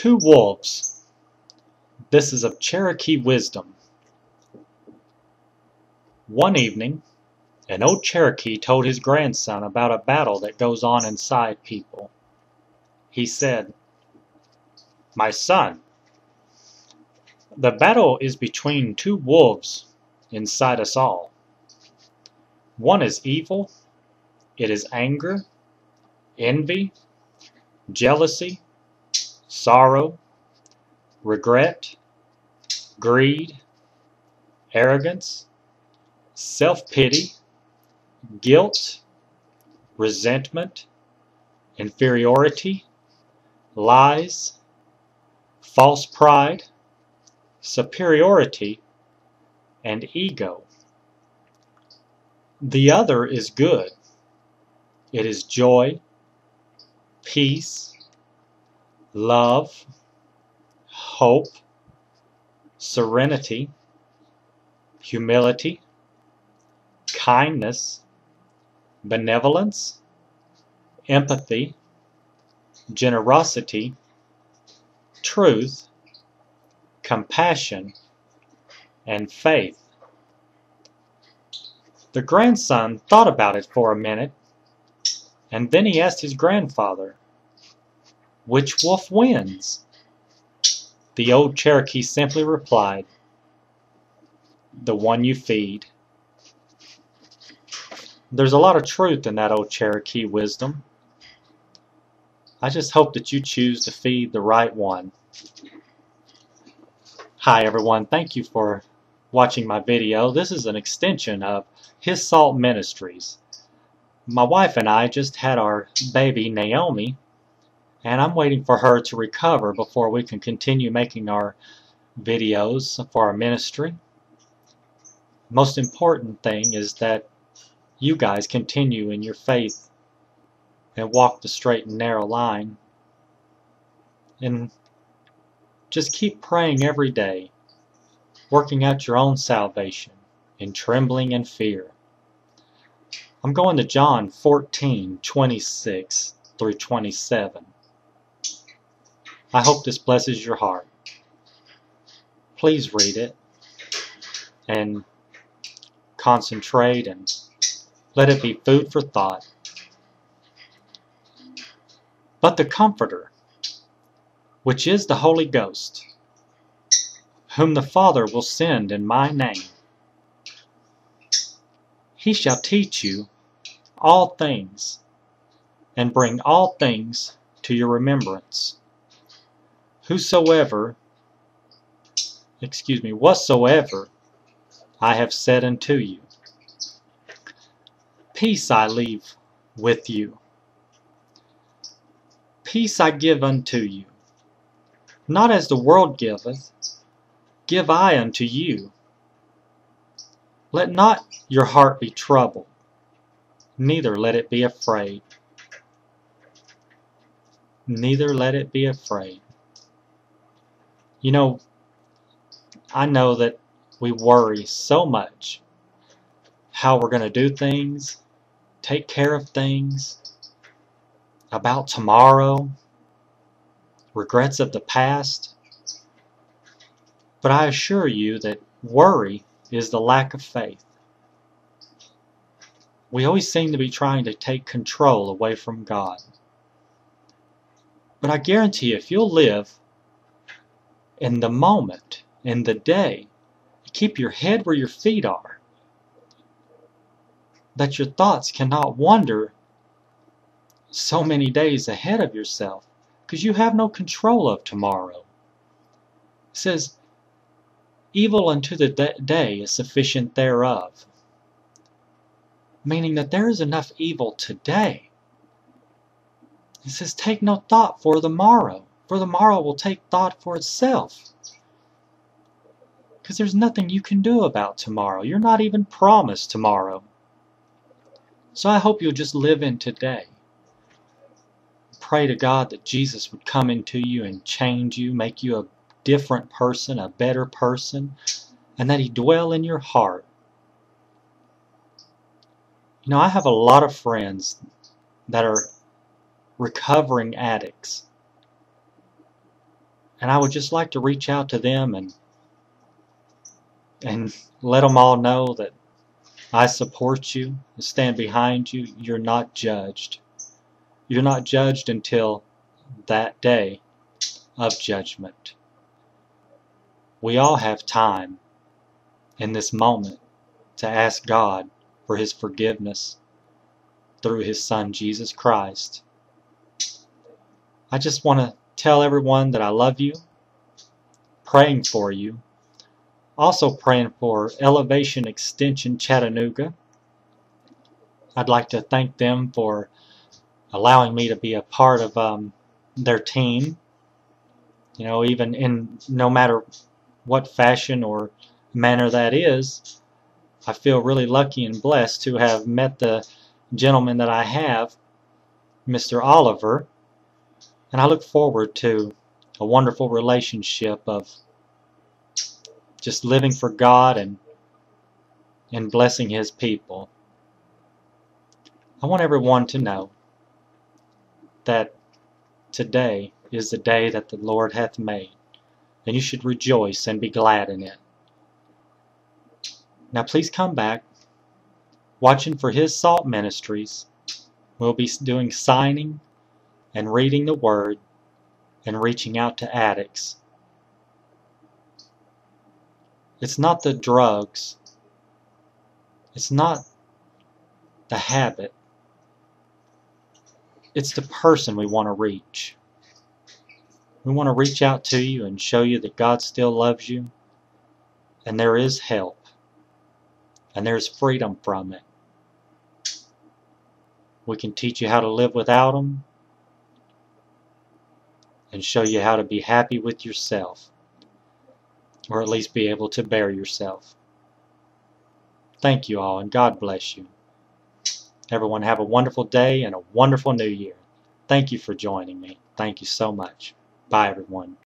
Two wolves. This is of Cherokee wisdom. One evening, an old Cherokee told his grandson about a battle that goes on inside people. He said, "My son, the battle is between two wolves inside us all. One is evil. It is anger, envy, jealousy, sorrow, regret, greed, arrogance, self-pity, guilt, resentment, inferiority, lies, false pride, superiority, and ego. The other is good. It is joy, peace, love, hope, serenity, humility, kindness, benevolence, empathy, generosity, truth, compassion, and faith." The grandson thought about it for a minute, and then he asked his grandfather, "Which wolf wins?" The old Cherokee simply replied, "The one you feed." There's a lot of truth in that old Cherokee wisdom. I just hope that you choose to feed the right one. Hi everyone, thank you for watching my video. This is an extension of His Salt Ministries. My wife and I just had our baby Naomi, and I'm waiting for her to recover before we can continue making our videos for our ministry. Most important thing is that you guys continue in your faith and walk the straight and narrow line, and just keep praying every day, working out your own salvation in trembling and fear. I'm going to John 14:26 through 27. I hope this blesses your heart. Please read it and concentrate and let it be food for thought. "But the Comforter, which is the Holy Ghost, whom the Father will send in my name, he shall teach you all things, and bring all things to your remembrance, whatsoever I have said unto you. Peace I leave with you. Peace I give unto you. Not as the world giveth, give I unto you. Let not your heart be troubled, neither let it be afraid." Neither let it be afraid. You know, I know that we worry so much how we're going to do things, take care of things, about tomorrow, regrets of the past. But I assure you that worry is the lack of faith. We always seem to be trying to take control away from God. But I guarantee you, if you'll live in the moment, in the day, keep your head where your feet are, that your thoughts cannot wander so many days ahead of yourself, because you have no control of tomorrow. It says, "Evil unto the day is sufficient thereof," meaning that there is enough evil today. It says, "Take no thought for the morrow will take thought for itself." Because there's nothing you can do about tomorrow. You're not even promised tomorrow. So I hope you'll just live in today. Pray to God that Jesus would come into you and change you, make you a different person, a better person, and that He dwell in your heart. You know, I have a lot of friends that are recovering addicts. And I would just like to reach out to them and let them all know that I support you, stand behind you. You're not judged. You're not judged until that day of judgment. We all have time in this moment to ask God for His forgiveness through His Son, Jesus Christ. I just want to tell everyone that I love you, praying for you, also praying for Elevation Extension Chattanooga. I'd like to thank them for allowing me to be a part of their team. You know, even in no matter what fashion or manner that is, I feel really lucky and blessed to have met the gentleman that I have, Mr. Oliver, and I look forward to a wonderful relationship of just living for God and blessing His people. I want everyone to know that today is the day that the Lord hath made, and you should rejoice and be glad in it. Now please come back, watching for His Salt Ministries. We'll be doing signing and reading the Word and reaching out to addicts. It's not the drugs. It's not the habit. It's the person we want to reach. We want to reach out to you and show you that God still loves you, and there is help, and there's freedom from it. We can teach you how to live without Him and show you how to be happy with yourself, or at least be able to bear yourself. Thank you all, and God bless you. Everyone have a wonderful day and a wonderful new year. Thank you for joining me. Thank you so much. Bye, everyone.